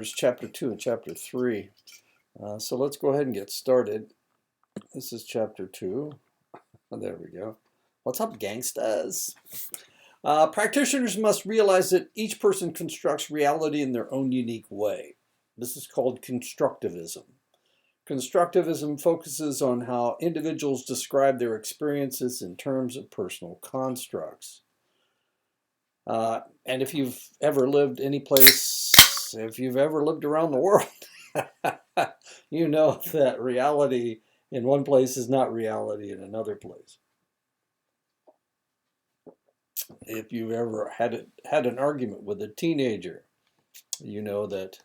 chapters, chapter 2 and chapter 3. So let's go ahead and get started. This is chapter 2. Oh, there we go. What's up, gangstas? Practitioners must realize that each person constructs reality in their own unique way. This is called constructivism. Constructivism focuses on how individuals describe their experiences in terms of personal constructs. And if you've ever lived any place, if you've ever lived around the world, you know that reality in one place is not reality in another place. If you've ever had an argument with a teenager, you know that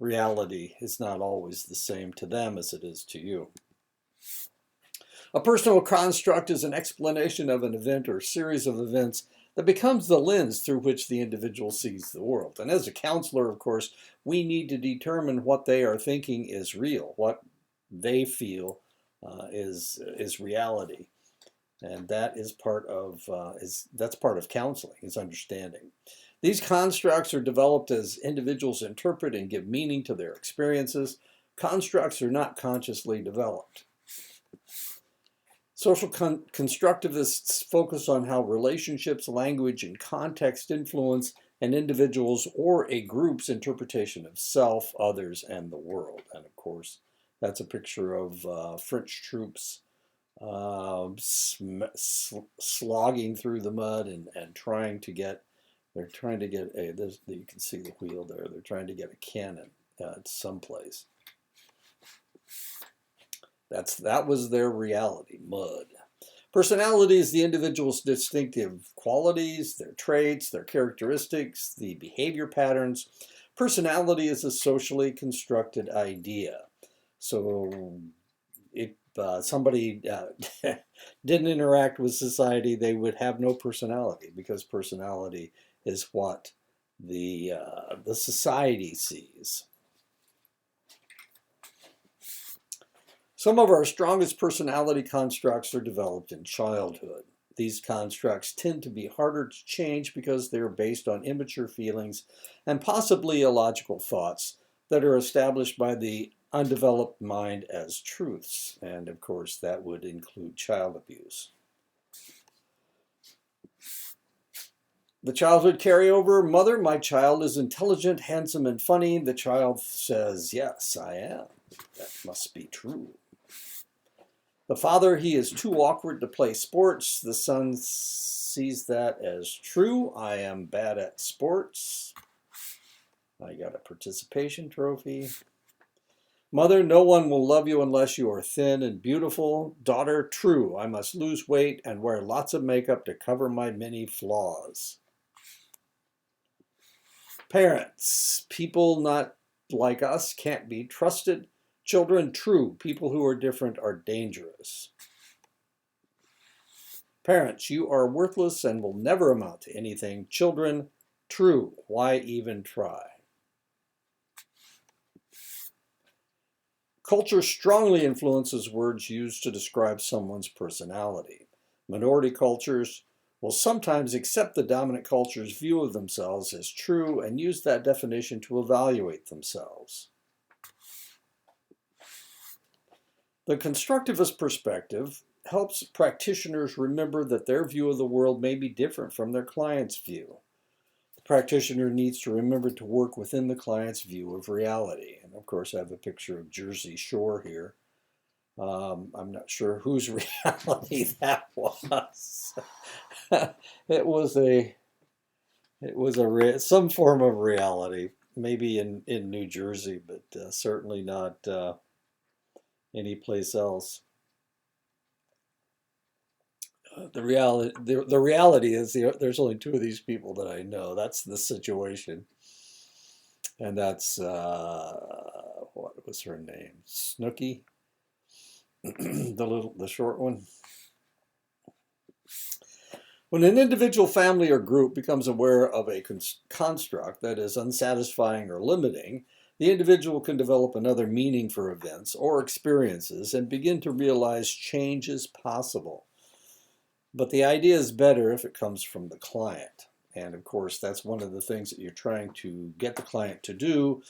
reality is not always the same to them as it is to you. A personal construct is an explanation of an event or series of events that becomes the lens through which the individual sees the world. And as a counselor, of course, we need to determine what they are thinking is real, what they feel is reality. And that is part of counseling, is understanding. These constructs are developed as individuals interpret and give meaning to their experiences. Constructs are not consciously developed. Social constructivists focus on how relationships, language, and context influence an individual's or a group's interpretation of self, others, and the world. And of course, that's a picture of French troops slogging through the mud and trying to get you can see the wheel there. They're trying to get a cannon someplace. That was their reality, mud. Personality is the individual's distinctive qualities, their traits, their characteristics, the behavior patterns. Personality is a socially constructed idea. So if somebody didn't interact with society, they would have no personality, because personality is what the society sees. Some of our strongest personality constructs are developed in childhood. These constructs tend to be harder to change because they are based on immature feelings and possibly illogical thoughts that are established by the undeveloped mind as truths. And of course, that would include child abuse. The childhood carryover: mother, my child is intelligent, handsome, and funny. The child says, yes, I am. That must be true. The father, he is too awkward to play sports. The son sees that as true. I am bad at sports. I got a participation trophy. Mother, no one will love you unless you are thin and beautiful. Daughter, true. I must lose weight and wear lots of makeup to cover my many flaws. Parents, people not like us can't be trusted. Children, true. People who are different are dangerous. Parents, you are worthless and will never amount to anything. Children, true. Why even try? Culture strongly influences words used to describe someone's personality. Minority cultures will sometimes accept the dominant culture's view of themselves as true and use that definition to evaluate themselves. The constructivist perspective helps practitioners remember that their view of the world may be different from their client's view. The practitioner needs to remember to work within the client's view of reality. And of course, I have a picture of Jersey Shore here. I'm not sure whose reality that was. It was some form of reality, maybe in New Jersey, but certainly not any place else. The reality is there's only two of these people that I know. That's the situation, and that's what was her name? Snooki, the short one. When an individual, family, or group becomes aware of a construct that is unsatisfying or limiting, the individual can develop another meaning for events or experiences and begin to realize change is possible. But the idea is better if it comes from the client. And of course, that's one of the things that you're trying to get the client to do,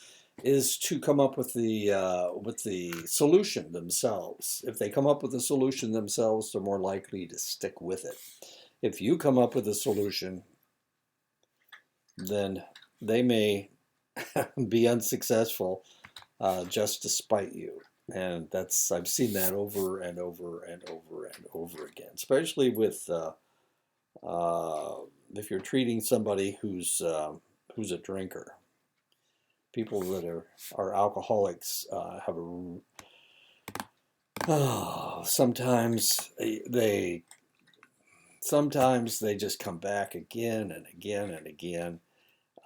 is to come up with the solution themselves. If they come up with a solution themselves, they're more likely to stick with it. If you come up with a solution, then they may be unsuccessful just to spite you. And I've seen that over and over and over and over again, especially with if you're treating somebody who's a drinker. People that are alcoholics have sometimes they just come back again and again and again,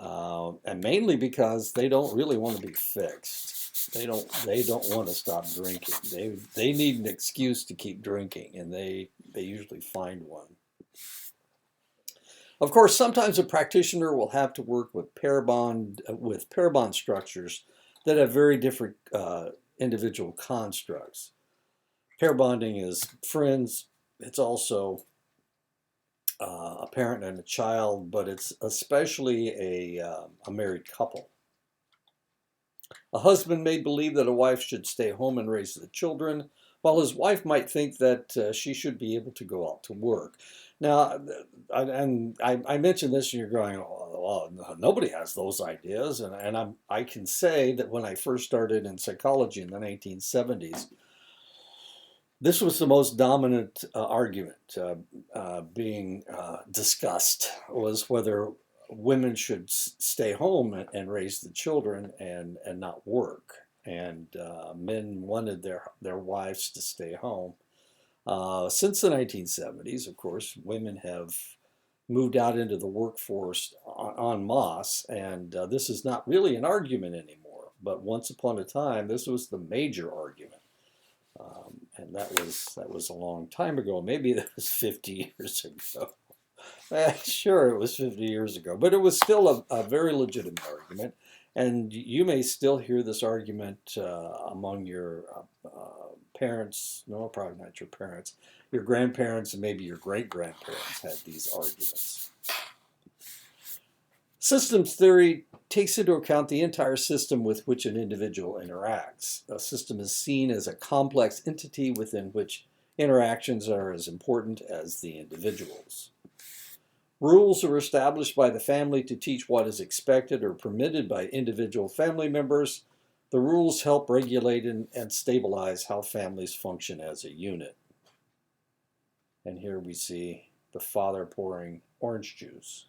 and mainly because they don't really want to be fixed. They don't want to stop drinking. They need an excuse to keep drinking, and they usually find one. Of course, sometimes a practitioner will have to work with pair bond structures that have very different individual constructs. Pair bonding is friends. It's also a parent and a child, but it's especially a married couple. A husband may believe that a wife should stay home and raise the children, while his wife might think that she should be able to go out to work. Now, I mentioned this, and you're going, "Oh, well, nobody has those ideas." And I can say that when I first started in psychology in the 1970s, this was the most dominant argument being discussed, was whether women should stay home and raise the children and not work. And men wanted their wives to stay home. Since the 1970s, of course, women have moved out into the workforce en masse, and this is not really an argument anymore. But once upon a time, this was the major argument. And that was a long time ago. Maybe that was 50 years ago. Sure, it was 50 years ago, but it was still a very legitimate argument. And you may still hear this argument among your parents. No, probably not your parents. Your grandparents and maybe your great-grandparents had these arguments. Systems theory takes into account the entire system with which an individual interacts. A system is seen as a complex entity within which interactions are as important as the individuals. Rules are established by the family to teach what is expected or permitted by individual family members. The rules help regulate and stabilize how families function as a unit. And here we see the father pouring orange juice,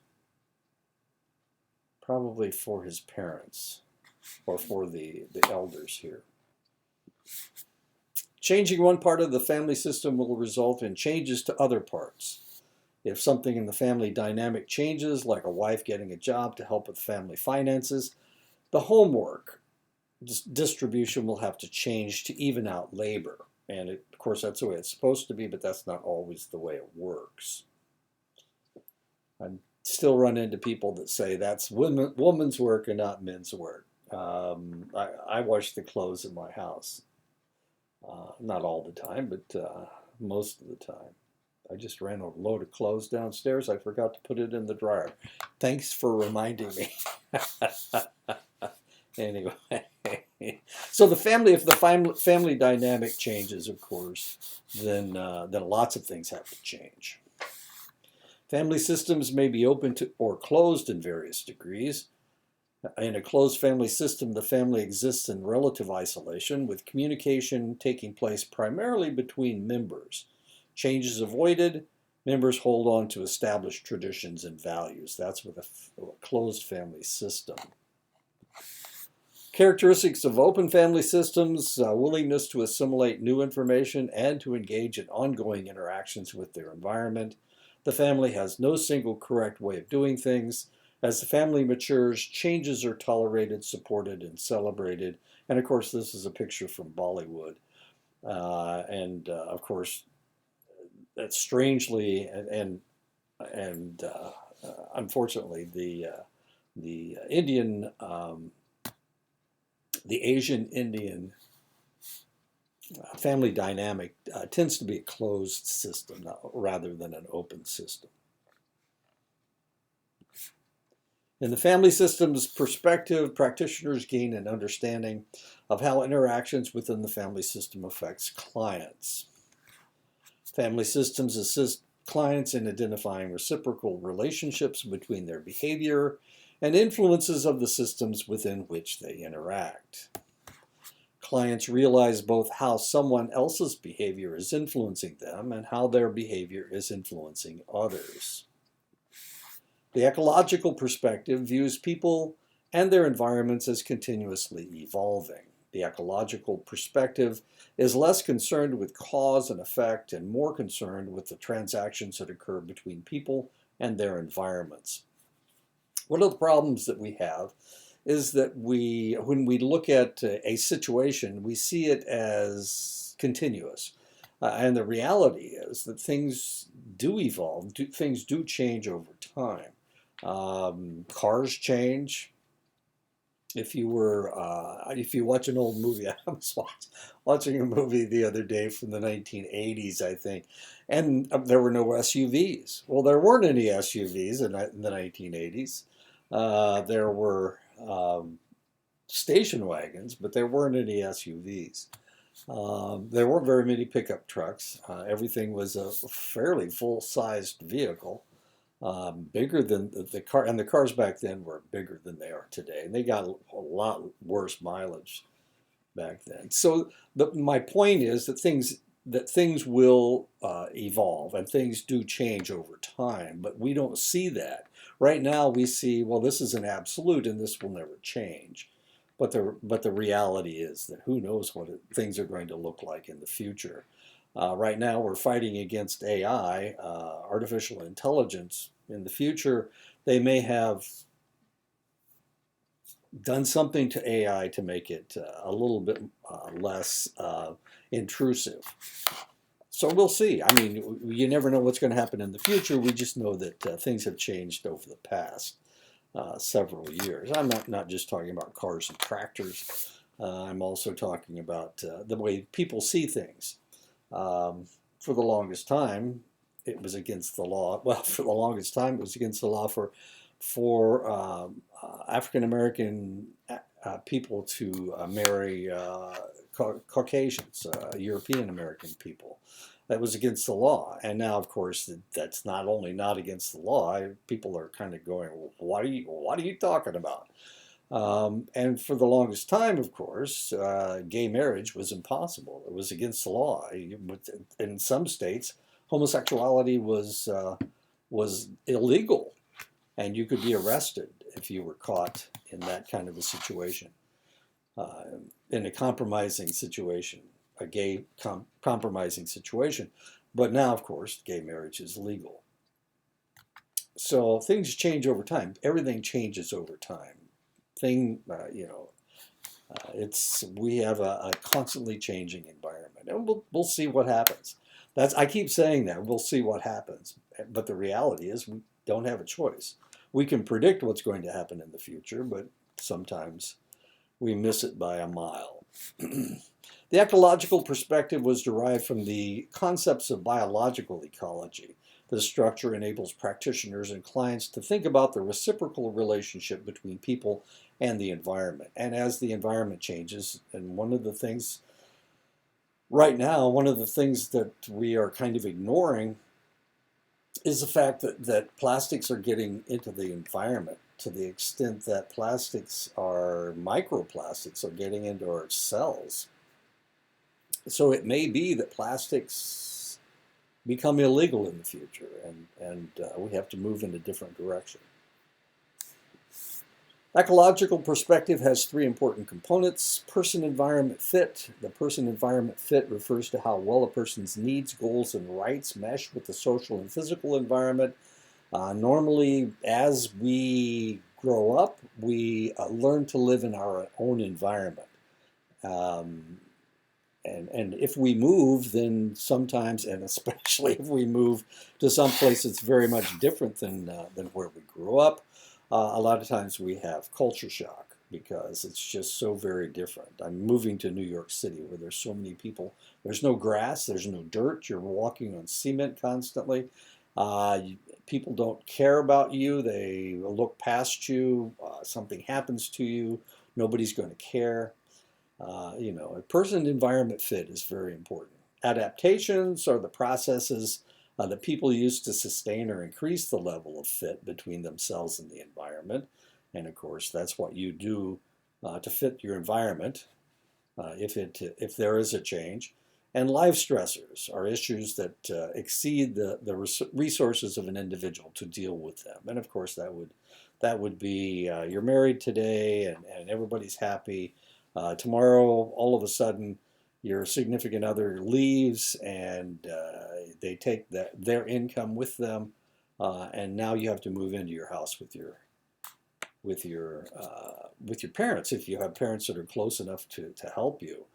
probably for his parents or for the elders here. Changing one part of the family system will result in changes to other parts. If something in the family dynamic changes, like a wife getting a job to help with family finances, the homework distribution will have to change to even out labor. And of course, that's the way it's supposed to be, but that's not always the way it works. I still run into people that say that's woman's work and not men's work. I wash the clothes in my house. Not all the time, but most of the time. I just ran a load of clothes downstairs. I forgot to put it in the dryer. Thanks for reminding me. Anyway, so if the family dynamic changes, of course, then lots of things have to change. Family systems may be open to or closed in various degrees. In a closed family system, the family exists in relative isolation, with communication taking place primarily between members. Changes avoided, members hold on to established traditions and values. That's with a closed family system. Characteristics of open family systems: willingness to assimilate new information and to engage in ongoing interactions with their environment. The family has no single correct way of doing things. As the family matures, changes are tolerated, supported, and celebrated. And of course, this is a picture from Bollywood. Of course, that strangely and unfortunately, the Indian, the Asian Indian family dynamic tends to be a closed system rather than an open system. In the family systems perspective, practitioners gain an understanding of how interactions within the family system affects clients. Family systems assist clients in identifying reciprocal relationships between their behavior and influences of the systems within which they interact. Clients realize both how someone else's behavior is influencing them and how their behavior is influencing others. The ecological perspective views people and their environments as continuously evolving. The ecological perspective is less concerned with cause and effect and more concerned with the transactions that occur between people and their environments. One of the problems that we have is that when we look at a situation, we see it as continuous. And the reality is that things do evolve, things do change over time. Cars change. If you watch an old movie, I was watching a movie the other day from the 1980s, I think, and there were no SUVs. Well, there weren't any SUVs in the 1980s. There were station wagons, but there weren't any SUVs. There weren't very many pickup trucks. Everything was a fairly full-sized vehicle, bigger than the car, and the cars back then were bigger than they are today, and they got a lot worse mileage back then. So my point is that things will evolve and things do change over time, but we don't see that. Right now we see, well, this is an absolute and this will never change. But the reality is that who knows what things are going to look like in the future. Right now we're fighting against AI, artificial intelligence. In the future, they may have done something to AI to make it a little bit less intrusive. So we'll see. I mean, you never know what's going to happen in the future. We just know that things have changed over the past several years. I'm not just talking about cars and tractors. I'm also talking about the way people see things. For the longest time, it was against the law. Well, for the longest time, it was against the law for African American people to marry Caucasians, European American people. That was against the law, and now, of course, that's not only not against the law. People are kind of going, well, what are you talking about? And for the longest time, of course, gay marriage was impossible. It was against the law. In some states, homosexuality was illegal, and you could be arrested if you were caught in that kind of a situation, in a compromising situation, a gay compromising situation. But now, of course, gay marriage is legal. So things change over time. Everything changes over time. We have a constantly changing environment, and we'll see what happens. I keep saying that we'll see what happens, but the reality is we don't have a choice. We can predict what's going to happen in the future, but sometimes we miss it by a mile. The ecological perspective was derived from the concepts of biological ecology. This structure enables practitioners and clients to think about the reciprocal relationship between people and the environment. And as the environment changes, and one of the things that we are kind of ignoring is the fact that plastics are getting into the environment to the extent that microplastics are getting into our cells. So it may be that plastics become illegal in the future, and we have to move in a different direction. Ecological perspective has three important components: person-environment fit. The person-environment fit refers to how well a person's needs, goals, and rights mesh with the social and physical environment. Normally, as we grow up, we learn to live in our own environment. And if we move, then sometimes, and especially if we move to some place that's very much different than where we grew up, a lot of times we have culture shock because it's just so very different. I'm moving to New York City where there's so many people. There's no grass, there's no dirt. You're walking on cement constantly. people don't care about you. They look past you. Something happens to you. Nobody's going to care. A person-environment fit is very important. Adaptations are the processes that people use to sustain or increase the level of fit between themselves and the environment. And of course, that's what you do to fit your environment if there is a change. And life stressors are issues that exceed the resources of an individual to deal with them. And of course, that would be you're married today and everybody's happy. Tomorrow, all of a sudden, your significant other leaves and they take their income with them, and now you have to move into your house with your parents if you have parents that are close enough to help you.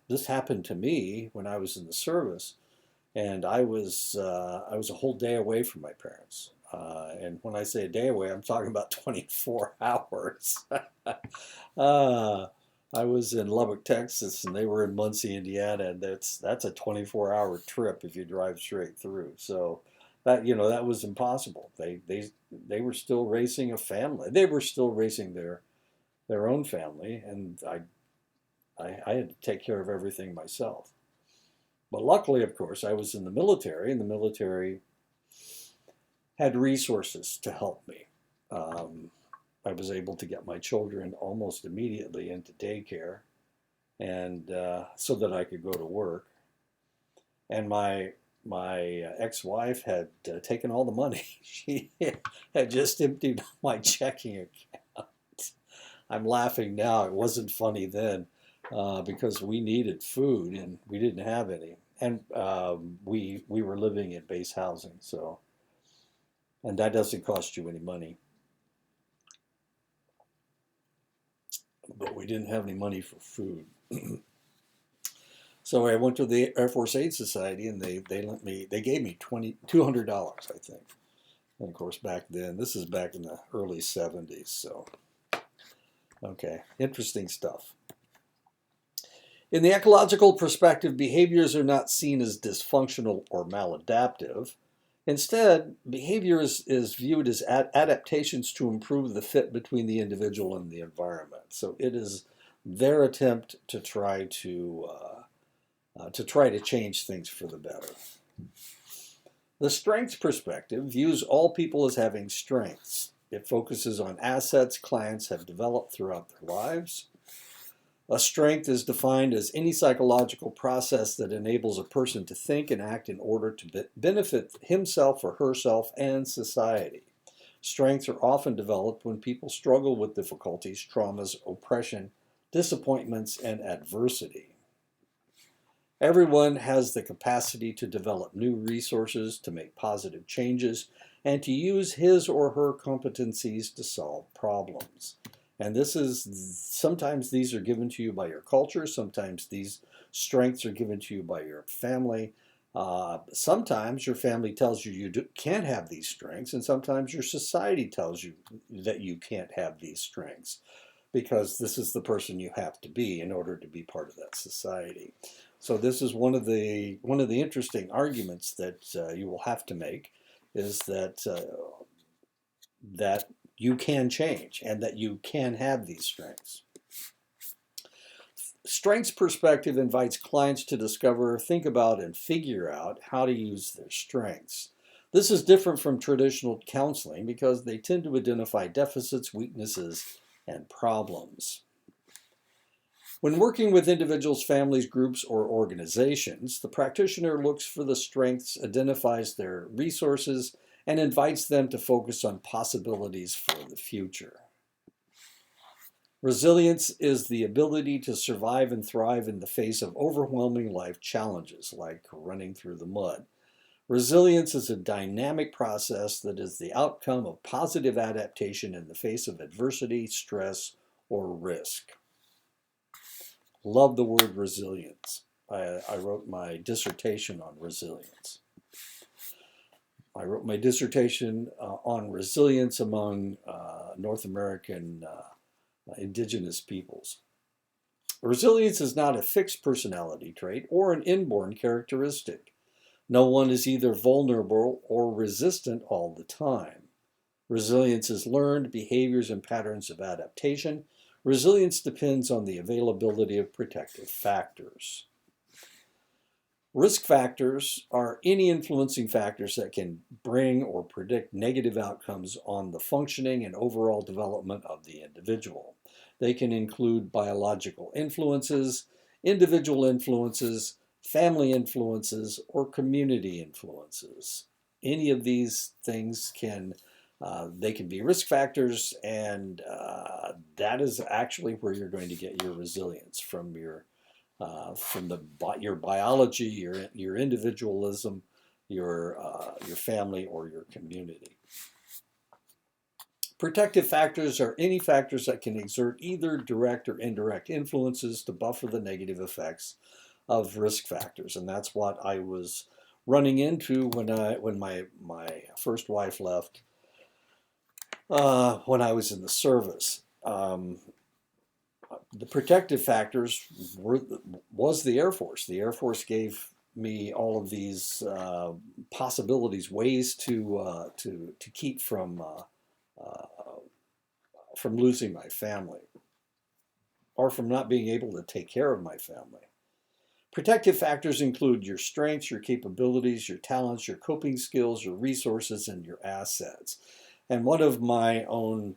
This happened to me when I was in the service, and I was a whole day away from my parents. And when I say a day away, I'm talking about 24 hours. I was in Lubbock, Texas, and they were in Muncie, Indiana, and that's a 24-hour trip if you drive straight through. So that was impossible. They were still raising a family. They were still raising their own family, and I had to take care of everything myself. But luckily, of course, I was in the military, and the military had resources to help me. I was able to get my children almost immediately into daycare, and so that I could go to work. And my ex-wife had taken all the money. She had just emptied my checking account. I'm laughing now. It wasn't funny then because we needed food and we didn't have any. And we were living in base housing, and that doesn't cost you any money. But we didn't have any money for food. So I went to the Air Force Aid Society, and they gave me $200, I think. And of course, back then, this is back in the early 70s. So, okay, interesting stuff. In the ecological perspective, behaviors are not seen as dysfunctional or maladaptive. Instead, behavior is viewed as adaptations to improve the fit between the individual and the environment. So it is their attempt to try to change things for the better. The strengths perspective views all people as having strengths. It focuses on assets clients have developed throughout their lives. A strength is defined as any psychological process that enables a person to think and act in order to benefit himself or herself and society. Strengths are often developed when people struggle with difficulties, traumas, oppression, disappointments, and adversity. Everyone has the capacity to develop new resources, to make positive changes, and to use his or her competencies to solve problems. And sometimes these are given to you by your culture. Sometimes these strengths are given to you by your family. Sometimes your family tells you can't have these strengths, and sometimes your society tells you that you can't have these strengths because this is the person you have to be in order to be part of that society. So this is one of the interesting arguments that you will have to make, is that you can change and that you can have these strengths. Strengths perspective invites clients to discover, think about, and figure out how to use their strengths. This is different from traditional counseling because they tend to identify deficits, weaknesses, and problems. When working with individuals, families, groups, or organizations, the practitioner looks for the strengths, identifies their resources, and invites them to focus on possibilities for the future. Resilience is the ability to survive and thrive in the face of overwhelming life challenges, like running through the mud. Resilience is a dynamic process that is the outcome of positive adaptation in the face of adversity, stress, or risk. Love the word resilience. I wrote my dissertation on resilience. I wrote my dissertation on resilience among North American indigenous peoples. Resilience is not a fixed personality trait or an inborn characteristic. No one is either vulnerable or resistant all the time. Resilience is learned behaviors and patterns of adaptation. Resilience depends on the availability of protective factors. Risk factors are any influencing factors that can bring or predict negative outcomes on the functioning and overall development of the individual. They can include biological influences, individual influences, family influences, or community influences. Any of these things they can be risk factors, and that is actually where you're going to get your resilience from your biology, your individualism, your family, or your community. Protective factors are any factors that can exert either direct or indirect influences to buffer the negative effects of risk factors, and that's what I was running into when my first wife left when I was in the service. The protective factors was the Air Force. The Air Force gave me all of these possibilities, ways to keep from losing my family, or from not being able to take care of my family. Protective factors include your strengths, your capabilities, your talents, your coping skills, your resources, and your assets. And one of my own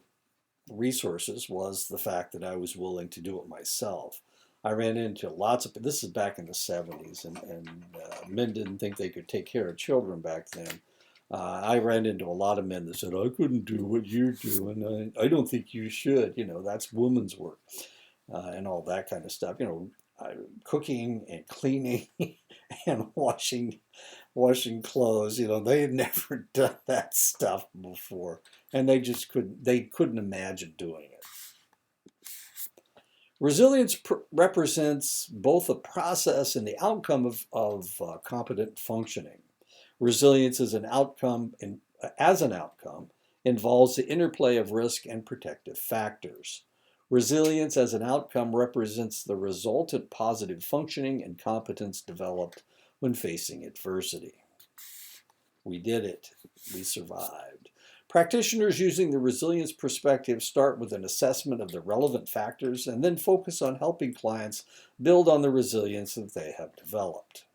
resources was the fact that I was willing to do it myself. I ran into lots of, this is back in the 70s, and men didn't think they could take care of children back then. I ran into a lot of men that said, I couldn't do what you're doing. I don't think you should. That's woman's work and all that kind of stuff. Cooking and cleaning and washing clothes. They had never done that stuff before, and they couldn't imagine doing it. Resilience represents both a process and the outcome of competent functioning. Resilience as an outcome involves the interplay of risk and protective factors. Resilience as an outcome represents the resultant positive functioning and competence developed when facing adversity. We did it. We survived. Practitioners using the resilience perspective start with an assessment of the relevant factors and then focus on helping clients build on the resilience that they have developed.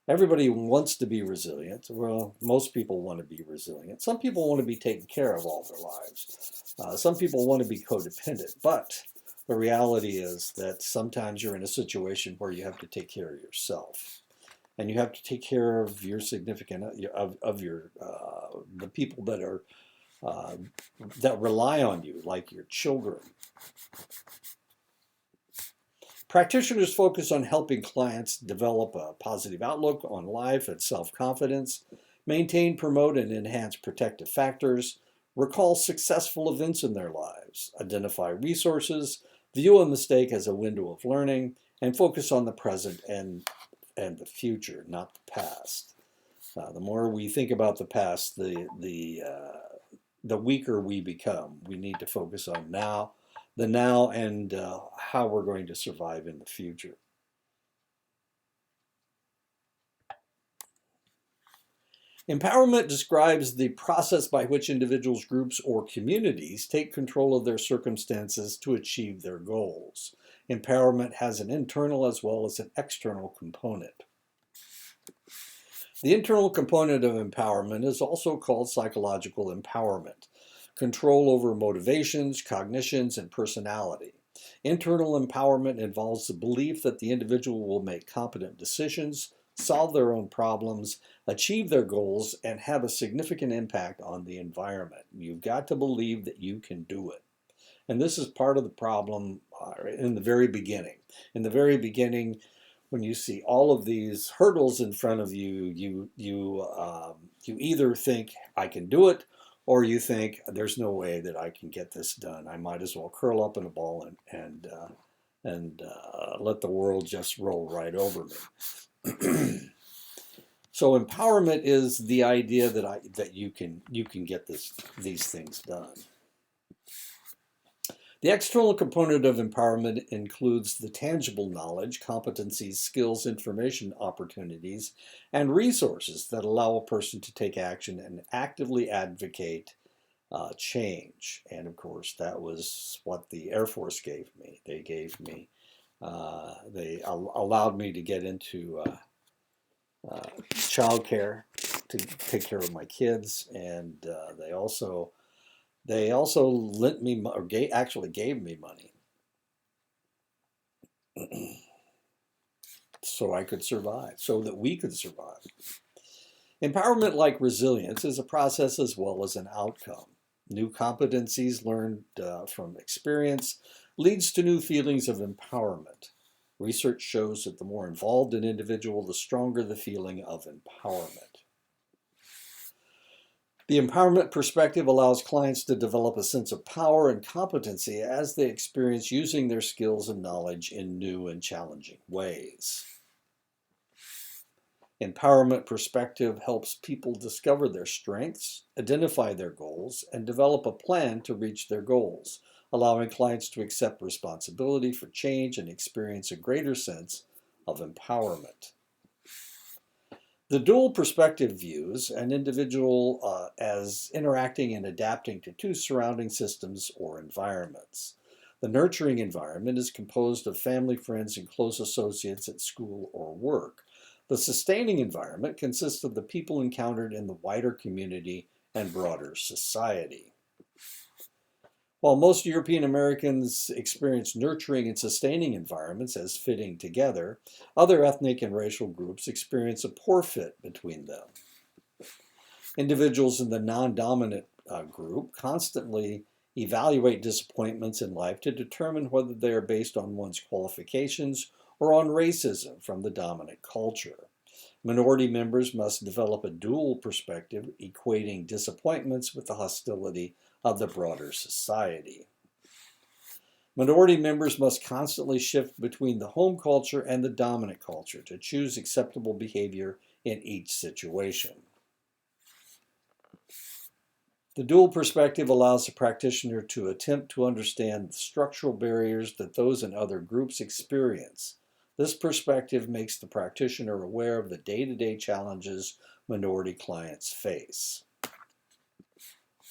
Everybody wants to be resilient. Well, most people want to be resilient. Some people want to be taken care of all their lives. Some people want to be codependent. But the reality is that sometimes you're in a situation where you have to take care of yourself. And you have to take care of your significant, the people that rely on you, like your children. Practitioners focus on helping clients develop a positive outlook on life and self-confidence, maintain, promote, and enhance protective factors, recall successful events in their lives, identify resources, view a mistake as a window of learning, and focus on the present and the future, not the past. The more we think about the past, the weaker we become. We need to focus on the now, and how we're going to survive in the future. Empowerment describes the process by which individuals, groups, or communities take control of their circumstances to achieve their goals. Empowerment has an internal as well as an external component. The internal component of empowerment is also called psychological empowerment. Control over motivations, cognitions, and personality. Internal empowerment involves the belief that the individual will make competent decisions, solve their own problems, achieve their goals, and have a significant impact on the environment. You've got to believe that you can do it. And this is part of the problem in the very beginning. In the very beginning, when you see all of these hurdles in front of you, you either think, I can do it, or you think, there's no way that I can get this done. I might as well curl up in a ball and let the world just roll right over me. So empowerment is the idea that you can get these things done. The external component of empowerment includes the tangible knowledge, competencies, skills, information, opportunities, and resources that allow a person to take action and actively advocate change. And of course, that was what the Air Force gave me. They allowed me to get into childcare to take care of my kids, and they also lent me or actually gave me money so I could survive, so that we could survive. Empowerment, like resilience, is a process as well as an outcome. New competencies learned from experience leads to new feelings of empowerment. Research shows that the more involved an individual, the stronger the feeling of empowerment. The empowerment perspective allows clients to develop a sense of power and competency as they experience using their skills and knowledge in new and challenging ways. Empowerment perspective helps people discover their strengths, identify their goals, and develop a plan to reach their goals, allowing clients to accept responsibility for change and experience a greater sense of empowerment. The dual perspective views an individual as interacting and adapting to two surrounding systems or environments. The nurturing environment is composed of family, friends, and close associates at school or work. The sustaining environment consists of the people encountered in the wider community and broader society. While most European Americans experience nurturing and sustaining environments as fitting together, other ethnic and racial groups experience a poor fit between them. Individuals in the non-dominant group constantly evaluate disappointments in life to determine whether they are based on one's qualifications or on racism from the dominant culture. Minority members must develop a dual perspective, equating disappointments with the hostility of the broader society. Minority members must constantly shift between the home culture and the dominant culture to choose acceptable behavior in each situation. The dual perspective allows the practitioner to attempt to understand the structural barriers that those in other groups experience. This perspective makes the practitioner aware of the day-to-day challenges minority clients face.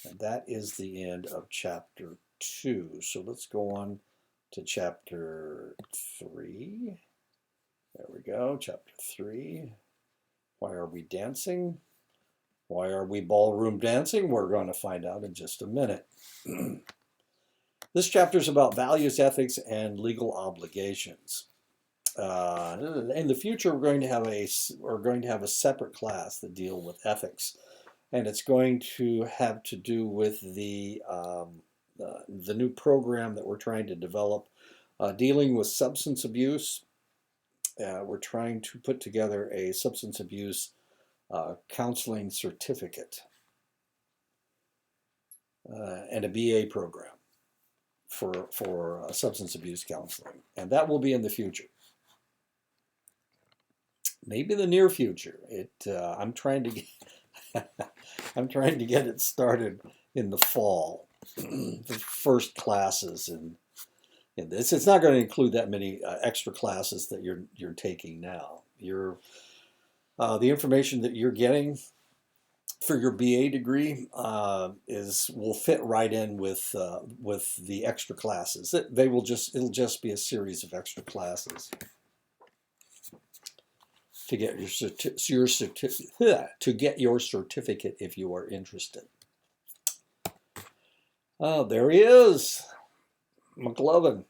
And that is the end of chapter 2. So let's go on to chapter 3. There we go, chapter 3. Why are we dancing? Why are we ballroom dancing? We're going to find out in just a minute. This chapter is about values, ethics, and legal obligations. In the future, we're going to have a separate class that deal with ethics, and it's going to have to do with the new program that we're trying to develop, dealing with substance abuse. We're trying to put together a substance abuse counseling certificate and a BA program for substance abuse counseling, and that will be in the future. Maybe the near future. I'm trying to get it started in the fall. The first classes in this. It's not going to include that many extra classes that you're taking now. The information that you're getting for your BA degree will fit right in with the extra classes. It'll just be a series of extra classes to get your certificate if you are interested. Oh, there he is, McLovin.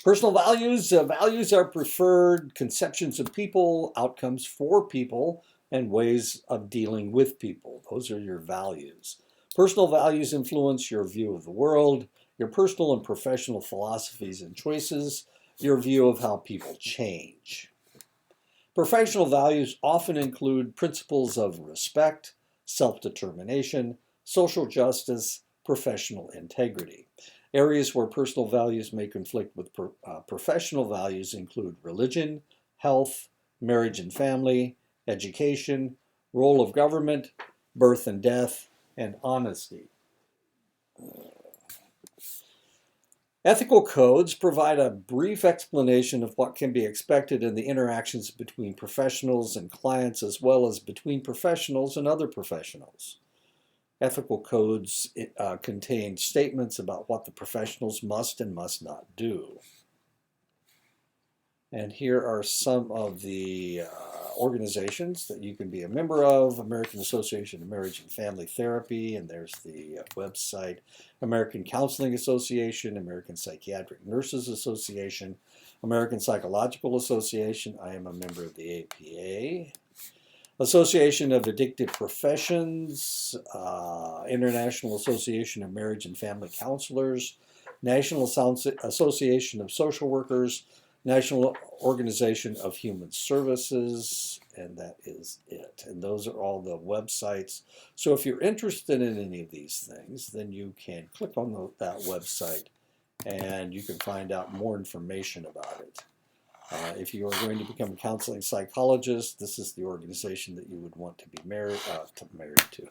Personal values. Values are preferred conceptions of people, outcomes for people, and ways of dealing with people. Those are your values. Personal values influence your view of the world, your personal and professional philosophies and choices, your view of how people change. Professional values often include principles of respect, self-determination, social justice, professional integrity. Areas where personal values may conflict with professional values include religion, health, marriage and family, education, role of government, birth and death, and honesty. Ethical codes provide a brief explanation of what can be expected in the interactions between professionals and clients, as well as between professionals and other professionals. Ethical codes contain statements about what the professionals must and must not do. And here are some of the organizations that you can be a member of. American Association of Marriage and Family Therapy, and there's the website. American Counseling Association, American Psychiatric Nurses Association, American Psychological Association. I am a member of the APA. Association of Addictive Professions, International Association of Marriage and Family Counselors, National Association of Social Workers, National Organization of Human Services, and that is it. And those are all the websites. So if you're interested in any of these things, then you can click on that website and you can find out more information about it. If you are going to become a counseling psychologist, this is the organization that you would want to be married to.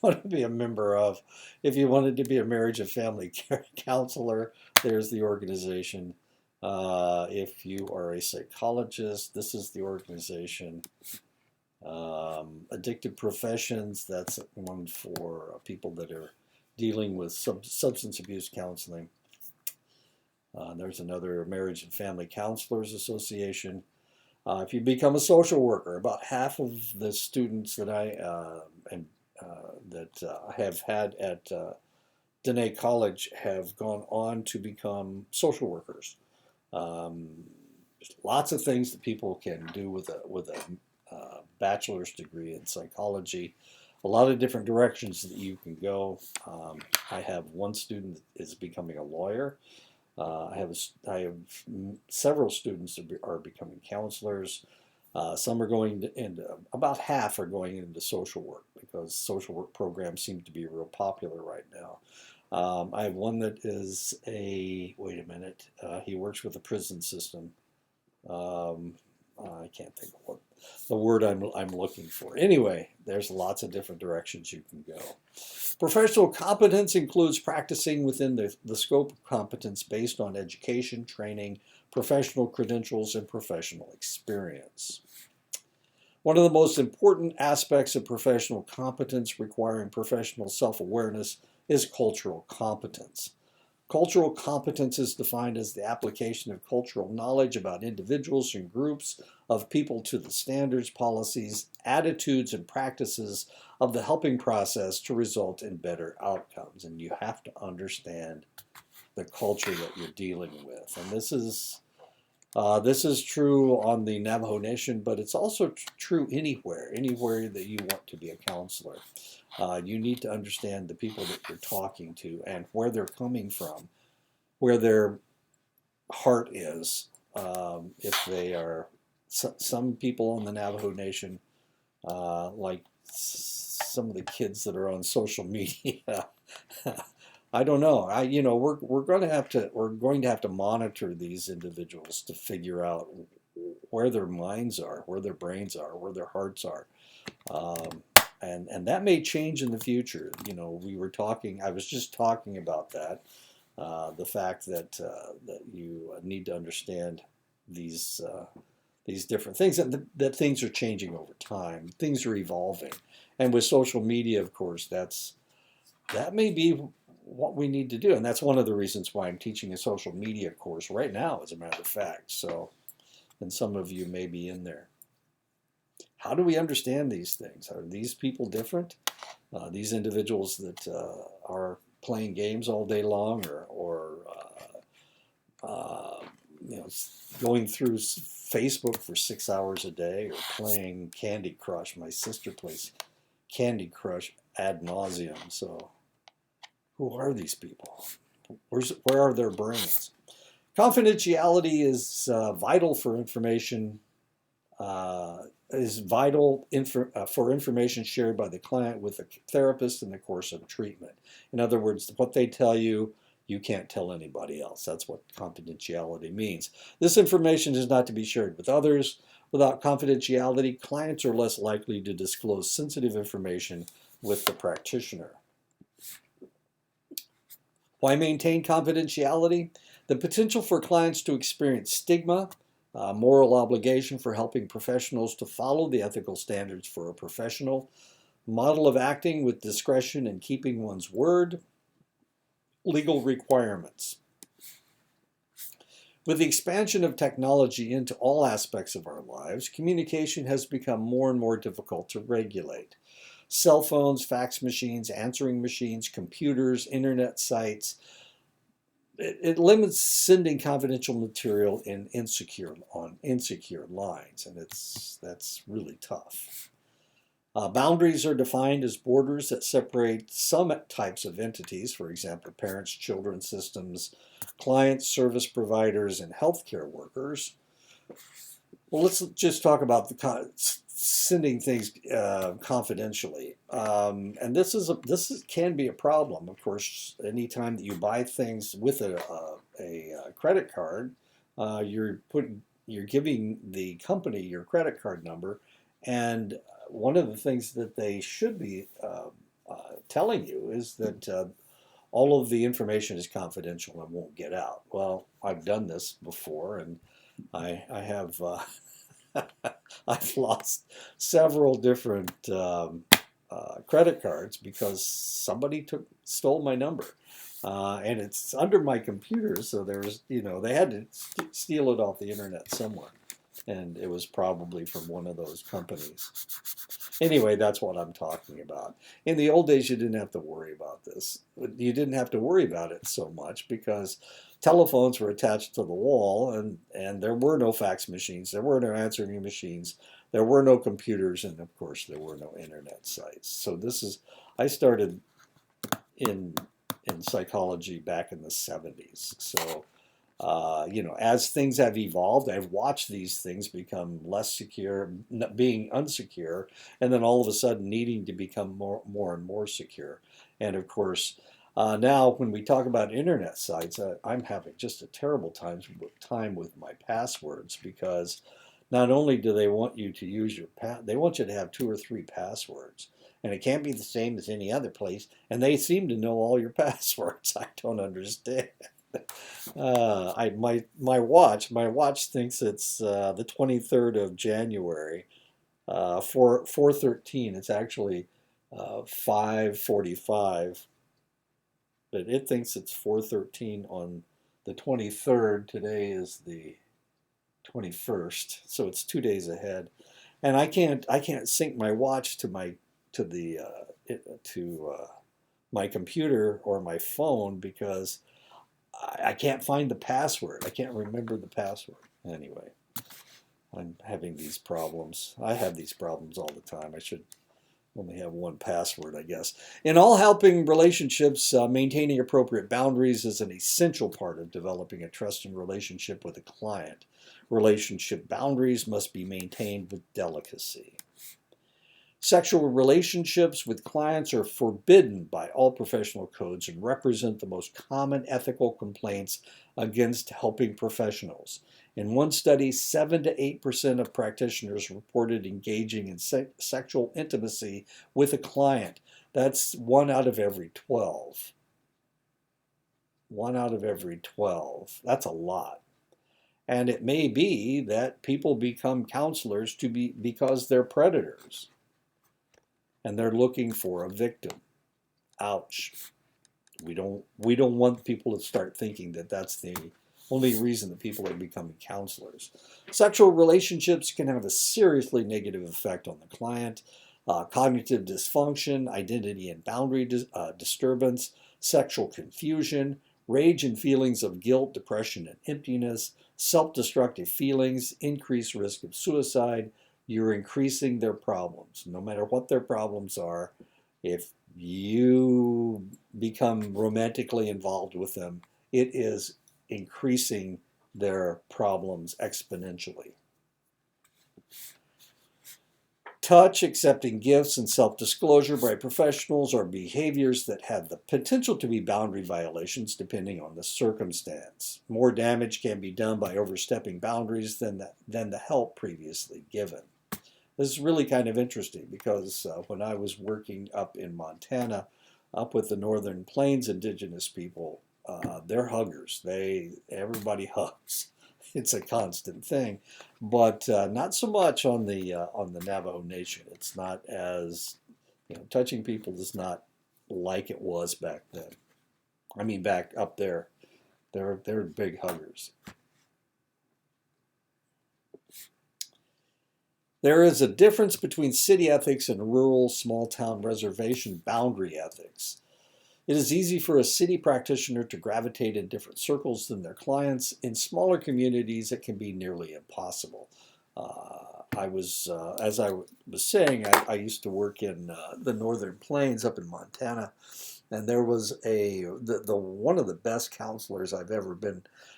Want to be a member of. If you wanted to be a marriage and family counselor, there's the organization. If you are a psychologist, this is the organization. Addictive Professions, that's one for people that are dealing with substance abuse counseling. There's another Marriage and Family Counselors Association. If you become a social worker, about half of the students that I have had at Dene College have gone on to become social workers. There's lots of things that people can do with a bachelor's degree in psychology. A lot of different directions that you can go. I have one student that is becoming a lawyer. I have several students that are becoming counselors. Some are going into, about half are going into social work because social work programs seem to be real popular right now. I have one that is wait a minute, he works with the prison system. I can't think of what the word I'm looking for. Anyway, there's lots of different directions you can go. Professional competence includes practicing within the scope of competence based on education, training, professional credentials, and professional experience. One of the most important aspects of professional competence requiring professional self-awareness is cultural competence. Cultural competence is defined as the application of cultural knowledge about individuals and groups of people to the standards, policies, attitudes, and practices of the helping process to result in better outcomes. And you have to understand the culture that you're dealing with. And this is true on the Navajo Nation, but it's also true anywhere that you want to be a counselor. You need to understand the people that you're talking to and where they're coming from, where their heart is. If they are, some people on the Navajo Nation, like some of the kids that are on social media, I don't know. We're going to have to monitor these individuals to figure out where their minds are, where their brains are, where their hearts are. And that may change in the future. I was just talking about that, the fact that you need to understand these different things, and that things are changing over time. Things are evolving, and with social media, of course, that may be what we need to do, and that's one of the reasons why I'm teaching a social media course right now, as a matter of fact. So, and some of you may be in there. How do we understand these things? Are these people different? These individuals that are playing games all day long, or going through Facebook for 6 hours a day, or playing Candy Crush. My sister plays Candy Crush ad nauseum. So, who are these people? Where are their brains? Confidentiality is vital for information. For information shared by the client with the therapist in the course of treatment. In other words, what they tell you, you can't tell anybody else. That's what confidentiality means. This information is not to be shared with others. Without confidentiality, clients are less likely to disclose sensitive information with the practitioner. Why maintain confidentiality? The potential for clients to experience stigma, moral obligation for helping professionals to follow the ethical standards for a professional, model of acting with discretion and keeping one's word, legal requirements. With the expansion of technology into all aspects of our lives, communication has become more and more difficult to regulate. Cell phones, fax machines, answering machines, computers, internet sites, it limits sending confidential material on insecure lines, and that's really tough. Boundaries are defined as borders that separate some types of entities, for example, parents, children, systems, clients, service providers, and healthcare workers. Well, let's just talk about sending things confidentially, and can be a problem. Of course, anytime that you buy things with a credit card, you're giving the company your credit card number, and one of the things that they should be telling you is that all of the information is confidential and won't get out. Well, I've done this before, and I have I've lost several different credit cards because somebody stole my number, and it's under my computer. So they had to steal it off the internet somewhere, and it was probably from one of those companies. Anyway, that's what I'm talking about. In the old days, you didn't have to worry about this. You didn't have to worry about it so much because telephones were attached to the wall, and there were no fax machines, there were no answering machines, there were no computers, and of course there were no internet sites. So I started in psychology back in the 70s. So as things have evolved, I've watched these things become less secure, being unsecure, and then all of a sudden needing to become more and more secure. And of course, now when we talk about internet sites, I'm having just a terrible time with my passwords, because not only do they want you to use they want you to have 2 or 3 passwords. And it can't be the same as any other place. And they seem to know all your passwords. I don't understand. My watch thinks it's the 23rd of January, 4:13. It's actually 5:45, but it thinks it's 4:13 on the 23rd. Today is the 21st, so it's 2 days ahead. And I can't sync my watch to my computer or my phone because I can't find the password. I can't remember the password. Anyway, I'm having these problems. I have these problems all the time. I should only have one password, I guess. In all helping relationships, maintaining appropriate boundaries is an essential part of developing a trusting relationship with a client. Relationship boundaries must be maintained with delicacy. Sexual relationships with clients are forbidden by all professional codes and represent the most common ethical complaints against helping professionals. In one study, 7 to 8% of practitioners reported engaging in sexual intimacy with a client. That's 1 out of every 12. 1 out of every 12. That's a lot. And it may be that people become counselors because they're predators, and they're looking for a victim. Ouch. We don't want people to start thinking that that's the only reason that people are becoming counselors. Sexual relationships can have a seriously negative effect on the client. Cognitive dysfunction, identity and boundary disturbance, sexual confusion, rage and feelings of guilt, depression and emptiness, self-destructive feelings, increased risk of suicide. You're increasing their problems. No matter what their problems are, if you become romantically involved with them, it is increasing their problems exponentially. Touch, accepting gifts, and self-disclosure by professionals are behaviors that have the potential to be boundary violations depending on the circumstance. More damage can be done by overstepping boundaries than the help previously given. This is really kind of interesting because when I was working up in Montana, up with the Northern Plains indigenous people, they're huggers. Everybody hugs. It's a constant thing, but not so much on the Navajo Nation. It's not as, touching people is not like it was back then. I mean, back up there, they're big huggers. There is a difference between city ethics and rural, small-town reservation boundary ethics. It is easy for a city practitioner to gravitate in different circles than their clients. In smaller communities, it can be nearly impossible. As I was saying, I used to work in the Northern Plains up in Montana, and there was one of the best counselors I've ever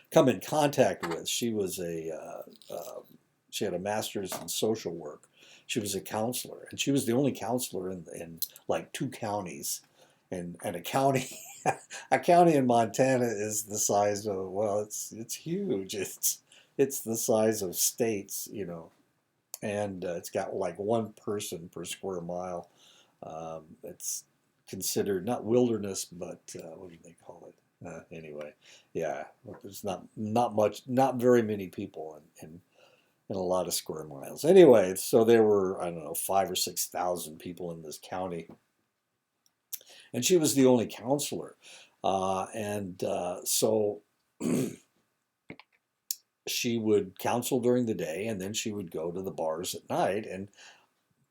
come in contact with. She was she had a master's in social work. She was a counselor, and she was the only counselor in like 2 counties. And a county, a county in Montana is the size of, well, it's huge. It's the size of states, and it's got like 1 person per square mile. It's considered not wilderness, but what do they call it? Anyway, yeah, there's not very many people in a lot of square miles. Anyway, so there were, I don't know, 5,000 or 6,000 people in this county. And she was the only counselor. So she would counsel during the day, and then she would go to the bars at night. And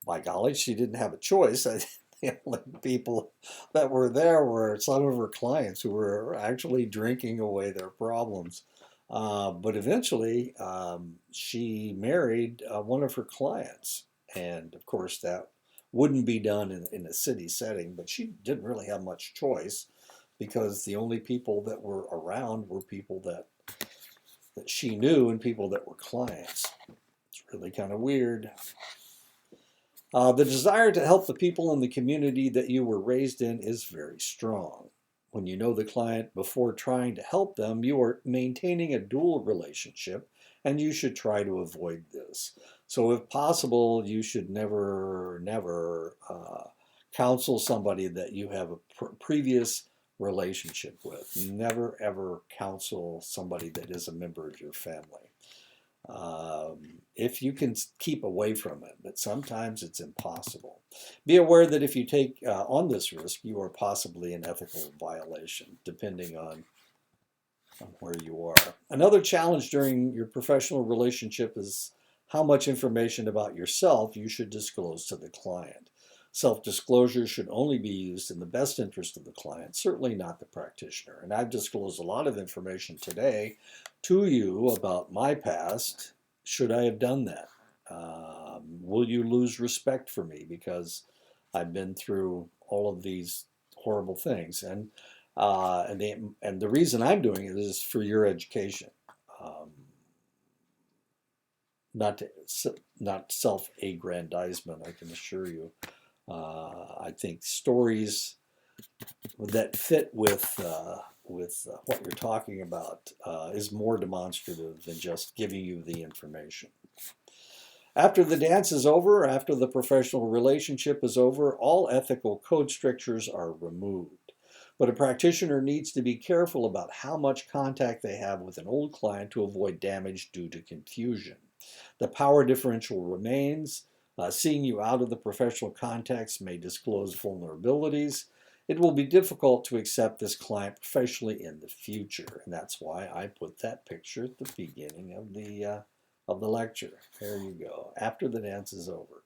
by golly, she didn't have a choice. The only people that were there were some of her clients who were actually drinking away their problems. But eventually, she married one of her clients. And of course, that wouldn't be done in a city setting, but she didn't really have much choice because the only people that were around were people that she knew and people that were clients. It's really kind of weird. The desire to help the people in the community that you were raised in is very strong. When you know the client before trying to help them, you are maintaining a dual relationship, and you should try to avoid this. So if possible, you should never counsel somebody that you have a previous relationship with. Never, ever counsel somebody that is a member of your family. If you can keep away from it, but sometimes it's impossible. Be aware that if you take on this risk, you are possibly in ethical violation, depending on where you are. Another challenge during your professional relationship is how much information about yourself you should disclose to the client. Self-disclosure should only be used in the best interest of the client, certainly not the practitioner. And I've disclosed a lot of information today to you about my past. Should I have done that? Will you lose respect for me because I've been through all of these horrible things? And the reason I'm doing it is for your education, not self-aggrandizement. I can assure you. I think stories that fit with what you're talking about is more demonstrative than just giving you the information. After the dance is over, after the professional relationship is over, all ethical code strictures are removed. But a practitioner needs to be careful about how much contact they have with an old client to avoid damage due to confusion. The power differential remains. Seeing you out of the professional context may disclose vulnerabilities. It will be difficult to accept this client professionally in the future, and that's why I put that picture at the beginning of the lecture. There you go. After the dance is over.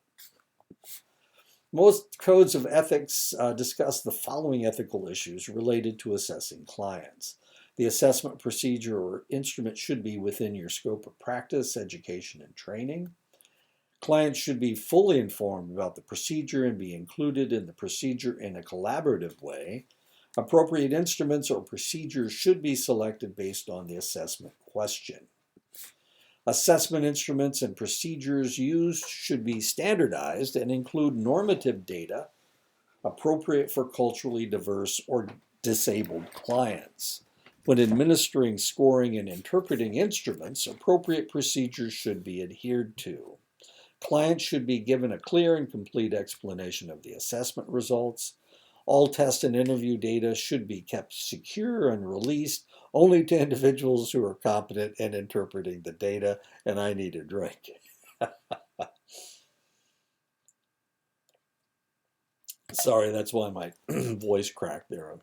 Most codes of ethics discuss the following ethical issues related to assessing clients. The assessment procedure or instrument should be within your scope of practice, education, and training. Clients should be fully informed about the procedure and be included in the procedure in a collaborative way. Appropriate instruments or procedures should be selected based on the assessment question. Assessment instruments and procedures used should be standardized and include normative data appropriate for culturally diverse or disabled clients. When administering, scoring, and interpreting instruments, appropriate procedures should be adhered to. Clients should be given a clear and complete explanation of the assessment results. All test and interview data should be kept secure and released only to individuals who are competent in interpreting the data. And I need a drink. Sorry, that's why my voice cracked there.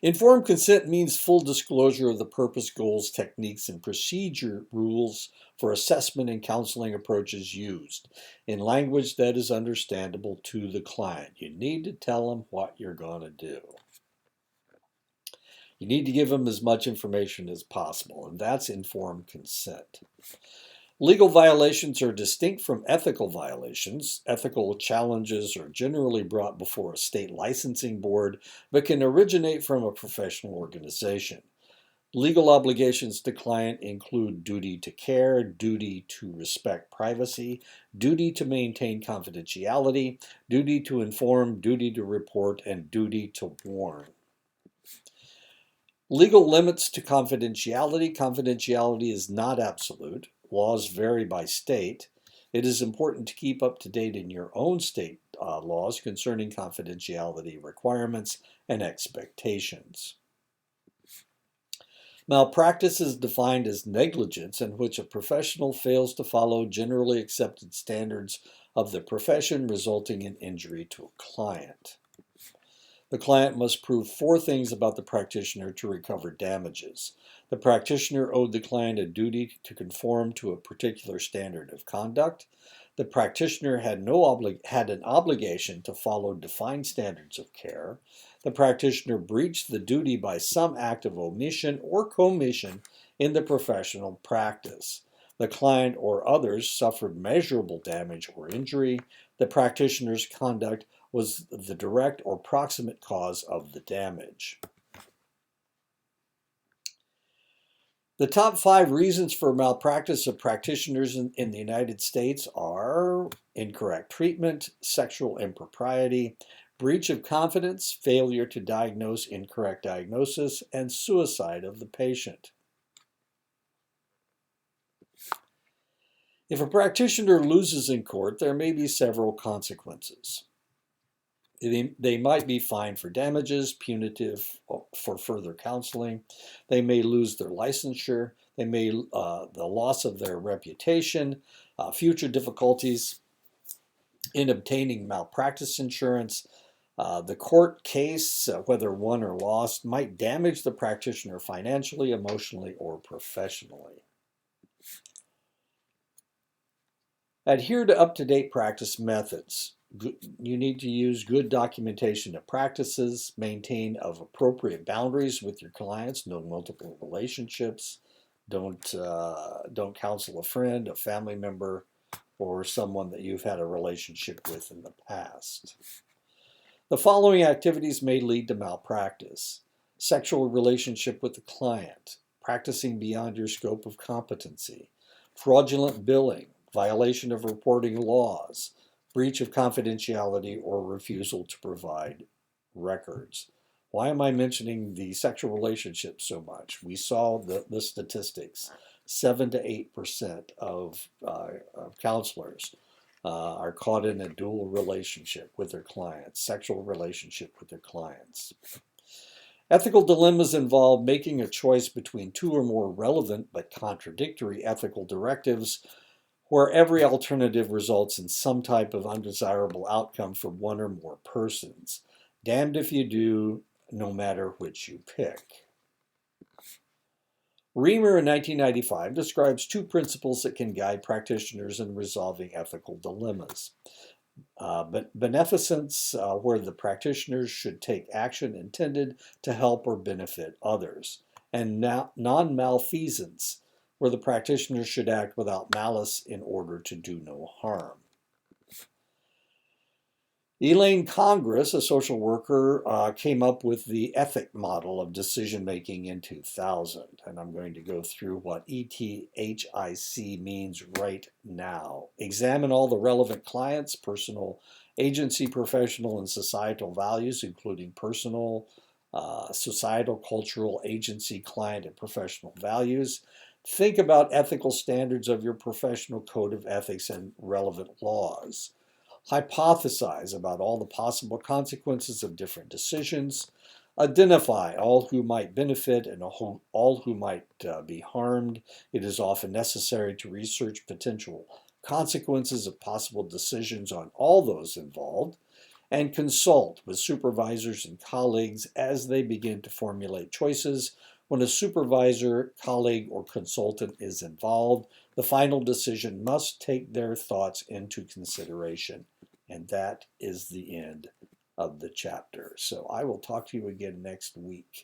Informed consent means full disclosure of the purpose, goals, techniques, and procedure rules for assessment and counseling approaches used in language that is understandable to the client. You need to tell them what you're going to do. You need to give them as much information as possible, and that's informed consent. Legal violations are distinct from ethical violations. Ethical challenges are generally brought before a state licensing board, but can originate from a professional organization. Legal obligations to client include duty to care, duty to respect privacy, duty to maintain confidentiality, duty to inform, duty to report, and duty to warn. Legal limits to confidentiality. Confidentiality is not absolute. Laws vary by state. It is important to keep up to date in your own state laws concerning confidentiality requirements and expectations. Malpractice is defined as negligence in which a professional fails to follow generally accepted standards of the profession, resulting in injury to a client. The client must prove 4 things about the practitioner to recover damages. The practitioner owed the client a duty to conform to a particular standard of conduct. The practitioner had an obligation to follow defined standards of care. The practitioner breached the duty by some act of omission or commission in the professional practice. The client or others suffered measurable damage or injury. The practitioner's conduct was the direct or proximate cause of the damage. The top 5 reasons for malpractice of practitioners in the United States are incorrect treatment, sexual impropriety, breach of confidence, failure to diagnose incorrect diagnosis, and suicide of the patient. If a practitioner loses in court, there may be several consequences. They might be fined for damages, punitive for further counseling. They may lose their licensure. They may the loss of their reputation, future difficulties in obtaining malpractice insurance. The court case, whether won or lost, might damage the practitioner financially, emotionally, or professionally. Adhere to up-to-date practice methods. You need to use good documentation of practices, maintain of appropriate boundaries with your clients, know multiple relationships, don't counsel a friend, a family member, or someone that you've had a relationship with in the past. The following activities may lead to malpractice: sexual relationship with the client, practicing beyond your scope of competency, fraudulent billing, violation of reporting laws, breach of confidentiality, or refusal to provide records. Why am I mentioning the sexual relationship so much? We saw the statistics. 7 to 8% of counselors are caught in a dual relationship with their clients, sexual relationship with their clients. Ethical dilemmas involve making a choice between 2 or more relevant but contradictory ethical directives, where every alternative results in some type of undesirable outcome for one or more persons. Damned if you do, no matter which you pick. Reamer in 1995 describes 2 principles that can guide practitioners in resolving ethical dilemmas. Beneficence, where the practitioners should take action intended to help or benefit others, and non-malfeasance, where the practitioner should act without malice in order to do no harm. Elaine Congress, a social worker, came up with the ethic model of decision-making in 2000, and I'm going to go through what ETHIC means right now. Examine all the relevant clients, personal, agency, professional, and societal values, including personal, societal, cultural, agency, client, and professional values. Think about ethical standards of your professional code of ethics and relevant laws. Hypothesize about all the possible consequences of different decisions. Identify all who might benefit and all who might be harmed. It is often necessary to research potential consequences of possible decisions on all those involved, and consult with supervisors and colleagues as they begin to formulate choices. When a supervisor, colleague, or consultant is involved, the final decision must take their thoughts into consideration. And that is the end of the chapter. So I will talk to you again next week.